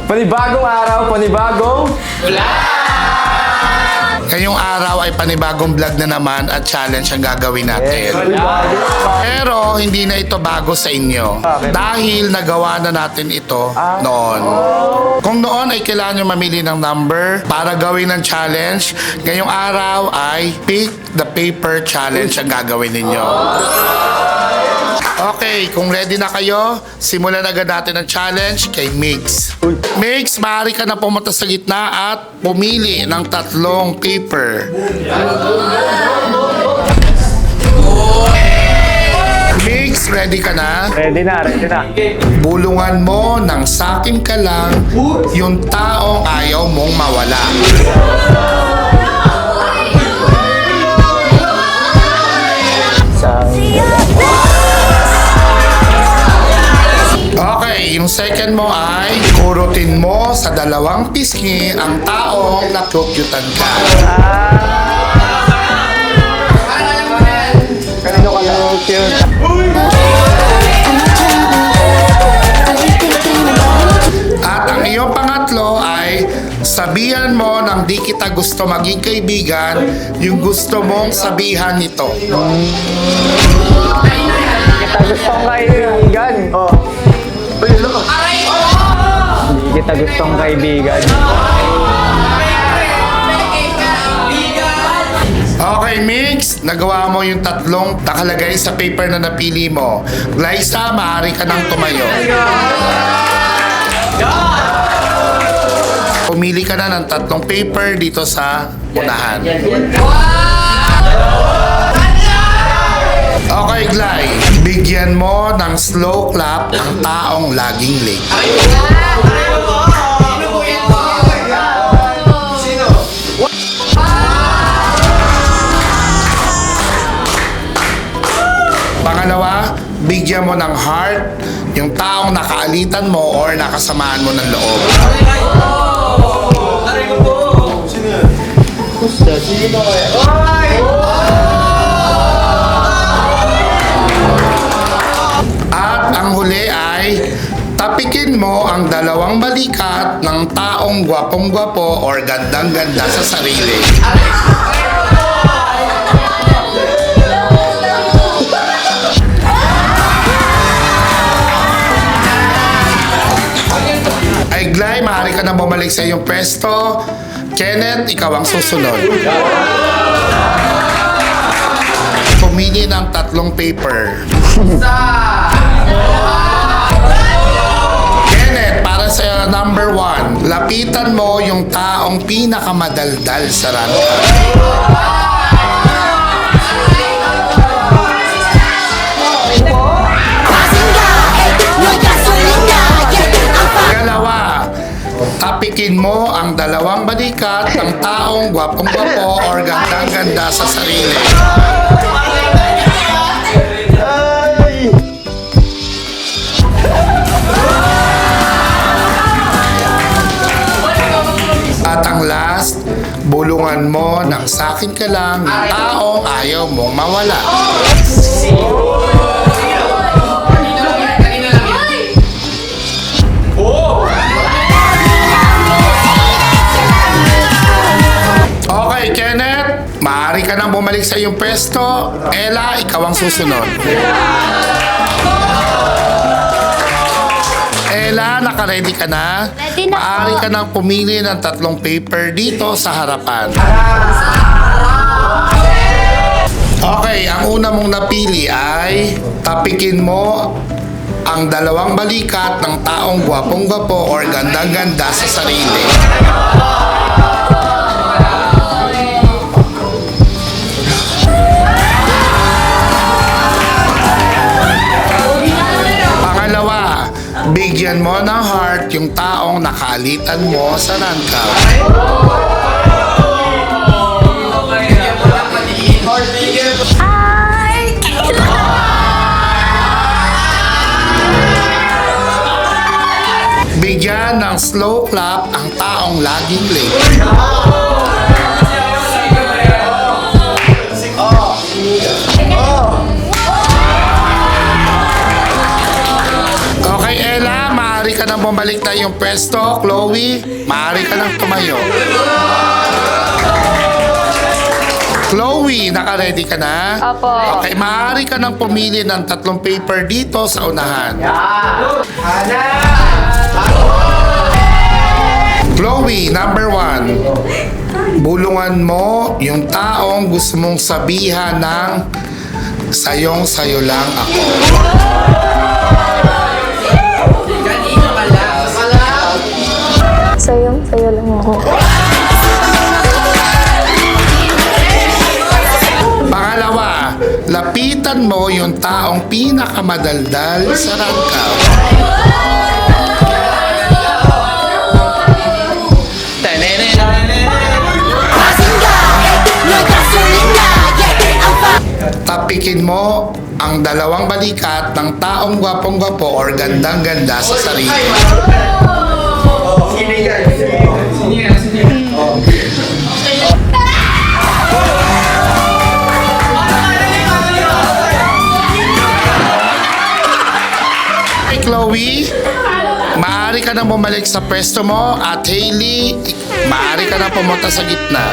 Panibagong araw, panibagong Ngayong araw ay panibagong vlog na naman at challenge ang gagawin natin. Pero hindi na ito bago sa inyo. Dahil nagawa na natin ito noon. Kung noon ay kailangan nyo mamili ng number para gawin ng challenge, ngayong araw ay pick the paper challenge ang gagawin ninyo. Okay, kung ready na kayo, simulan agad natin ang challenge kay Mix. Mix, maaari ka na pumunta sa gitna at pumili ng 3 paper. Mix, ready ka na? Ready na, ready na. Bulungan mo ng sakin ka lang yung taong ayaw mong mawala. Okay, yung second mo ay kurutin mo sa 2 pisngi ang taong nakukyutan ka. Kanino ka lang cute? At ang iyong pangatlo ay sabihan mo nang di kita gusto maging kaibigan yung gusto mong sabihan nito. Kita gustong kaibigan. Oh. Hindi kita gustong kaibigan. Okay, Mix, nagawa mo yung 3 nakalagay sa paper na napili mo. Liza, maaari ka nang tumayo. Pumili ka na ng 3 paper dito sa unahan. Okay, Glay. Bigyan mo ng slow clap ang taong laging late. Pangalawa, bigyan mo ng heart yung taong nakaalitan mo or nakasamaan mo ng loob. At ang huli ay tapikin mo ang 2 balikat ng taong gwapong-gwapo or gandang-ganda sa sarili. Ay, Glay, maaari ka na bumalik sa iyong pwesto. Kenneth, ikaw ang susunod. Pumili ng 3 paper. Kenneth, para sa number 1, lapitan mo yung taong pinakamadaldal sa rangka. Pangalawa, tapikin mo ang 2 balikat ng taong gwapong-gwapo or gandang-ganda sa sarili. At ang last, bulungan mo ng sakin ka lang ng taong ayaw mong mawala. Okay, Kenneth, maaari ka nang bumalik sa iyong pwesto. Ella, ikaw ang susunod. Ella, naka-ready ka na? Ready na po. Maaari ka nang pumili ng 3 paper dito sa harapan. Okay, ang una mong napili ay tapikin mo ang 2 balikat ng taong gwapong-gwapo or gandang-ganda sa sarili. Pangalawa, bigyan mo ng heart yung taong nakaalitan mo sa rangka. Bigyan ng slow clap ang taong laging late. Okay, Ella, maaari maaari ka nang bumalik na yung pwesto. Chloe, maaari ka nang tumayo. Chloe, naka-ready ka na? Opo. Okay, maaari ka nang pumili ng 3 paper dito sa unahan. Chloe, number 1. Bulungan mo yung taong gusto mong sabihan ng sayong-sayo lang ako. Sayong-sayo lang ako. Pangalawa, lapitan mo yung taong pinakamadaldal sa rangkaw. Tapikin mo ang 2 balikat ng taong gwapong-gwapo or gandang-ganda sa sarili. Hey Chloe, maaari ka na bumalik sa pwesto mo at Hailey, maaari ka na pumunta sa gitna.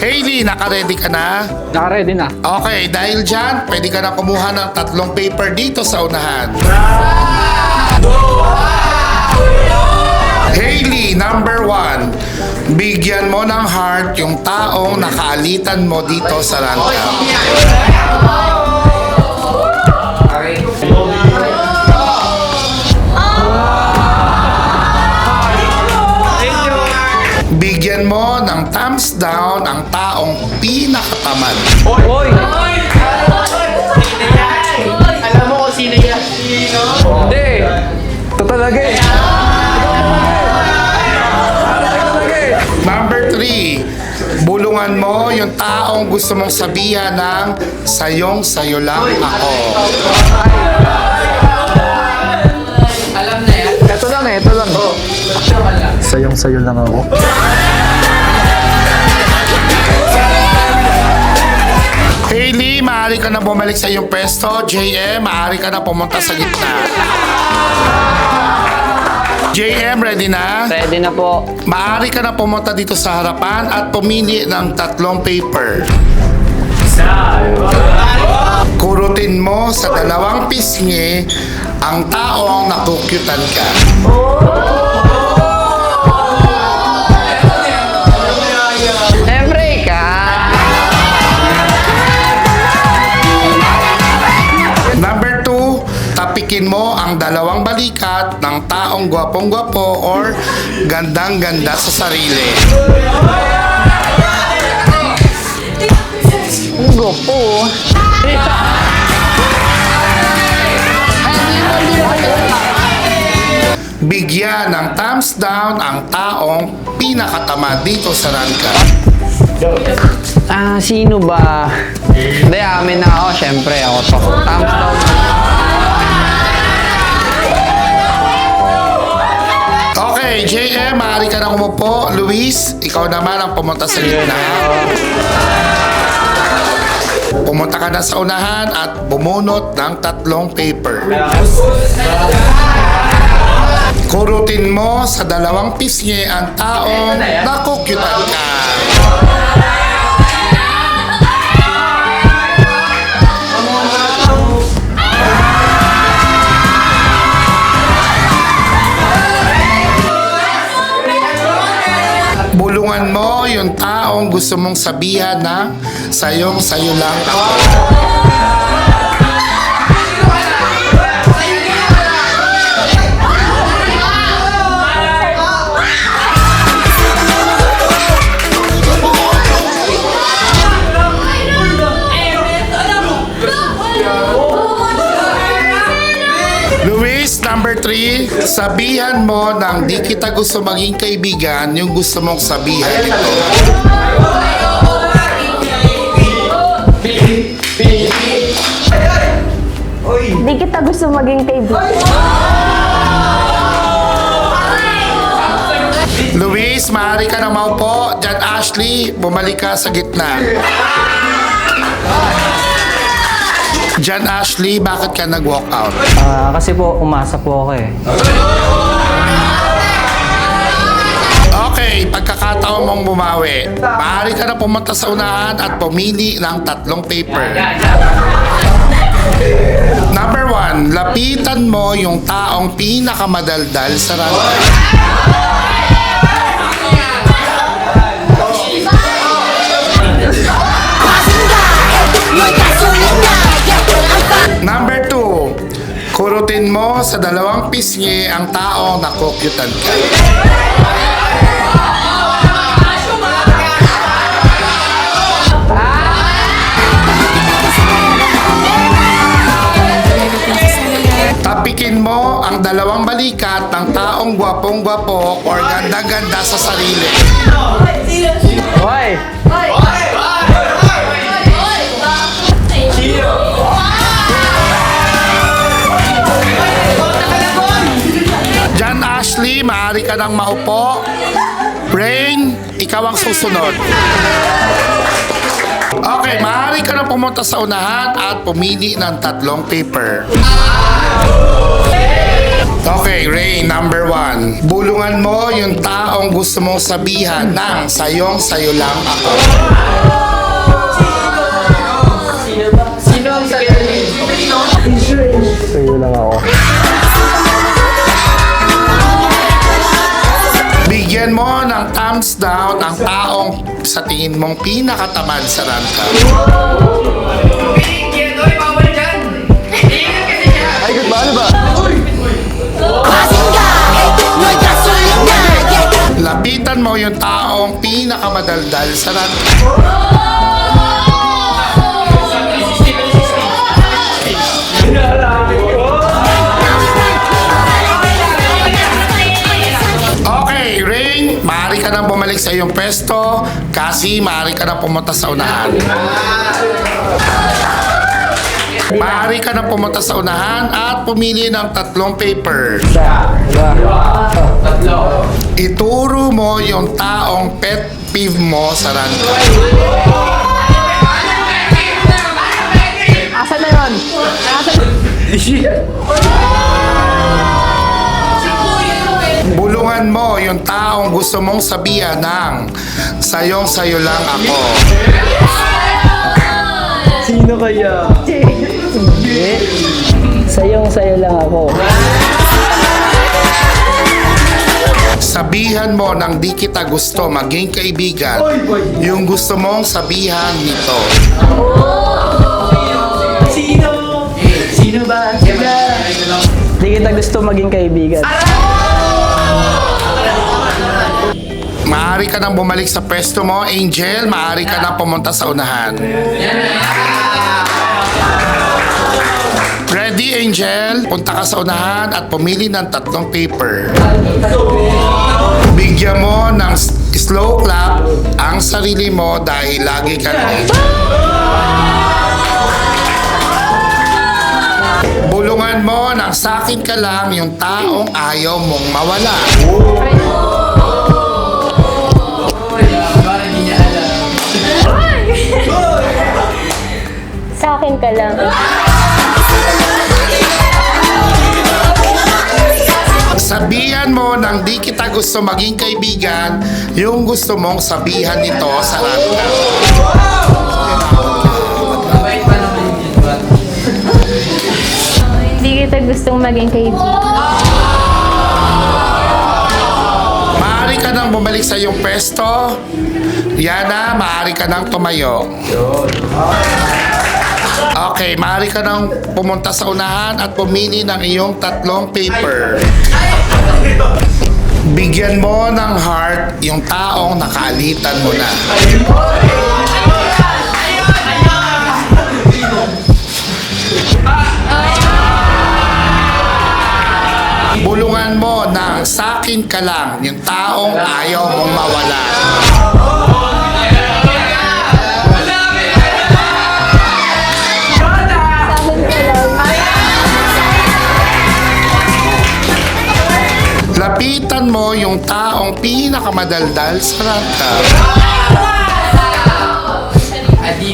Hailey, naka-ready ka na? Naka-ready na. Okay, dahil dyan, pwede ka na kumuha ng 3 paper dito sa unahan. Hailey, number 1. Bigyan mo ng heart yung taong nakaalitan mo dito sa rangkaw. Bigyan mo ng thumbs down ang taong pinakatamad. Oy! Alam mo kung sino yan? Hindi! Ito talaga eh. Number 3, bulungan mo yung taong gusto mong sabihan ng sayong-sayo lang ako. Alam na yan. Ito lang eh, ito lang. Sayong-sayo lang ako. Hailey, maaari ka na bumalik sa iyong pwesto. JM, maaari ka na pumunta sa gitna. JM, ready na? Ready na po. Maaari ka na pumunta dito sa harapan at pumili ng 3 paper. Kurutin mo sa 2 pisngi ang taong nakukyutan ka. Siyempre ka. Number 2, tapikin mo ang 2 balikat ng taong gwapong-gwapo or gandang-ganda sa sarili. Go po. Bigyan ng thumbs down ang taong pinakatamad dito sa rangka. Sino ba? Hindi, amin na ako. Siyempre, ako to. Thumbs down. Okay, JM, maaari ka na umupo. Luis, ikaw naman ang pumunta sa gitna. Pumunta ka na sa unahan at bumunot ng 3 paper. Kurutin mo sa 2 pisngi ang taong nakukyutan ka. Bulungan mo yung taong gusto mong sabihan na sayong-sayo lang ako. Luis, number 3, sabihan mo nang di kita gusto maging kaibigan yung gusto mong sabihan ito. Di kita gusto maging kaibigan. Luis, maaari ka na maupo. Diyan, Ashley, bumalik ka sa gitna. John Ashley, bakit ka nag-walk out? Kasi po, umasa po ako eh. Okay, pagkakataon mong bumawi. Maaari ka na pumunta sa unahan at pumili ng 3 paper. Number 1, lapitan mo yung taong pinakamadaldal sa rangka. Number 2, kurutin mo sa 2 pisngi ang taong nakukyutan ka. Tapikin mo ang 2 balikat ng taong gwapong-gwapo or ganda-ganda sa sarili. Hoy! John Ashley, maaari ka nang maupo. Rain, ikaw ang susunod. Okay, maaari ka nang pumunta sa unahan at pumili ng 3 paper. Okay, Rain, number 1. Bulungan mo yung taong gusto mong sabihan ng sayong-sayo lang ako. Sino ang sabi? Sa'yo lang ako. Bigyan mo ng thumbs down ang taong sa tingin mong pinakatamad sa rangka. Bigyan, oy, bawal dyan. Ingat kasi siya. Ay, good ba? Ano ba? Lapitan mo yung taong pinakamadaldal sa rangka. Okay, Rain, maaari ka nang bumalik sa iyong pwesto kasi maaari ka nang pumunta sa unahan. Maaari ka nang pumunta sa unahan at pumili ng 3 paper. Ituro mo yung taong pet peeve mo sa rangka. Asan na yun? Bulungan mo yung taong gusto mong sabihan ng sayong-sayo lang ako. Sino kaya? Sayong-sayo lang ako. Sabihan mo nang di kita gusto maging kaibigan yung gusto mong sabihan nito. Sino? Sino ba? Hindi kita gusto maging kaibigan. Maaari ka nang bumalik sa pwesto mo, Angel. Maaari ka nang pumunta sa unahan. Ready, Angel? Punta ka sa unahan at pumili ng 3 paper. Bigyan mo ng slow clap ang sarili mo dahil lagi ka late. Bulungan mo ng sakin ka lang yung taong ayaw mong mawala. Parang hindi niya alam. Sa akin ka lang. Sabihan mo nang di kita gusto maging kaibigan yung gusto mong sabihan nito sa rangka. Mabait pa naman yun, diba? Hindi kita gustong maging kaibigan. Maaari ka nang bumalik sa iyong pwesto. Yana, maaari ka nang tumayo. Okay, maaari ka nang pumunta sa unahan at pumili ng iyong 3 paper. Bigyan mo ng heart yung taong nakaalitan mo na. Bulungan mo ng sakin ka lang yung taong ayaw mong mawala. Lapitan mo yung taong pinakamadaldal sa rangka. Adi,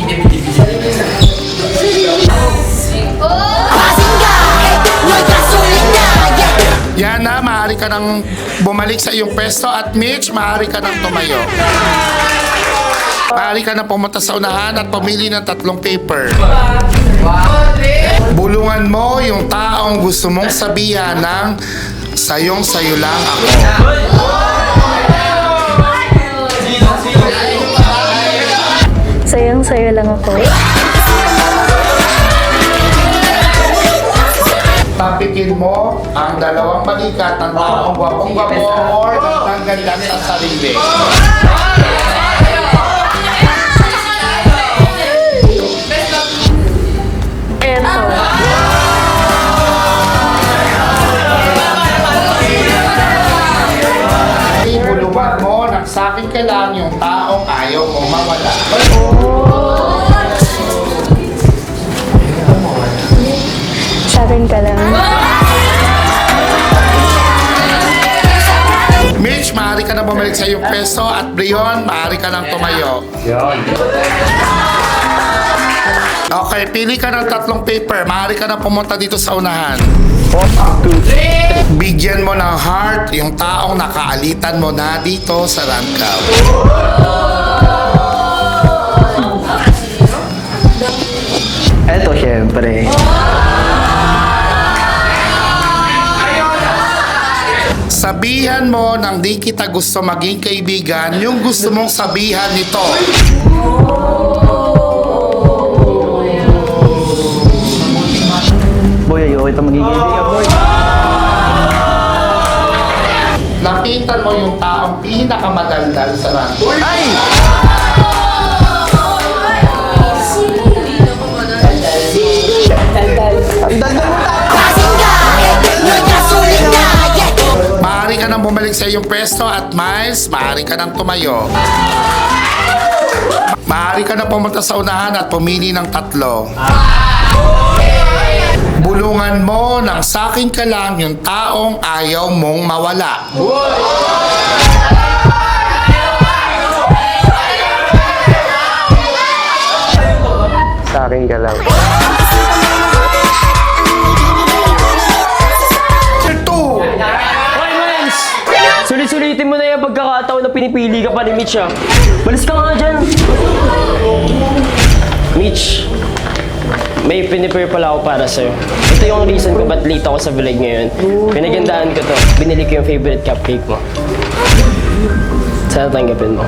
ka nang bumalik sa iyong pwesto at Mitch, maaari ka nang tumayo. Maaari ka nang pumunta sa unahan at pumili ng 3 paper. Bulungan mo yung taong gusto mong sabihan ng sayong-sayo lang ako. Sayang-sayo lang ako. Tapikin mo ang 2 balikat ng taong gwapong-gwapo or ng ganda sa sarili. Eto. Ibulungan mo nang sakin ka lang yung taong ayaw mong mawala. Sa akin ka lang. Mitch, maaari ka na bumalik sa iyong peso at Brion, maaari ka nang tumayo. Okay, pili ka ng 3 paper. Maaari ka na pumunta dito sa unahan. Bigyan mo ng heart yung taong nakaalitan mo na dito sa Rancaw. Eto, syempre. Sabihan mo nang di kita gusto maging kaibigan yung gusto mong sabihan nito. Boy, ayoko ito magiging kaibigan, boy. Lapitan mo yung taong pinakamadaldal sa Rancaw. Ay! Ang daldal mo Maaari ka nang bumalik sa iyong pwesto at Miles, maaari ka nang tumayo. Maaari ka na pumunta sa unahan at pumili ng 3. Bulungan mo nang sakin ka lang yung taong ayaw mong mawala. Sa akin ka lang. Hoy, Miles! Sulit-sulitin mo na yung pagkakataon na pinipili ka pa ni Mitch, ah. Balis ka nga dyan! Mitch, may pinipare pala ako para sa'yo. Ito yung reason kung ba't late ako sa vlog ngayon. Pinagandaan ko to. Binili ko yung favorite cupcake mo. Sana tanggapin mo.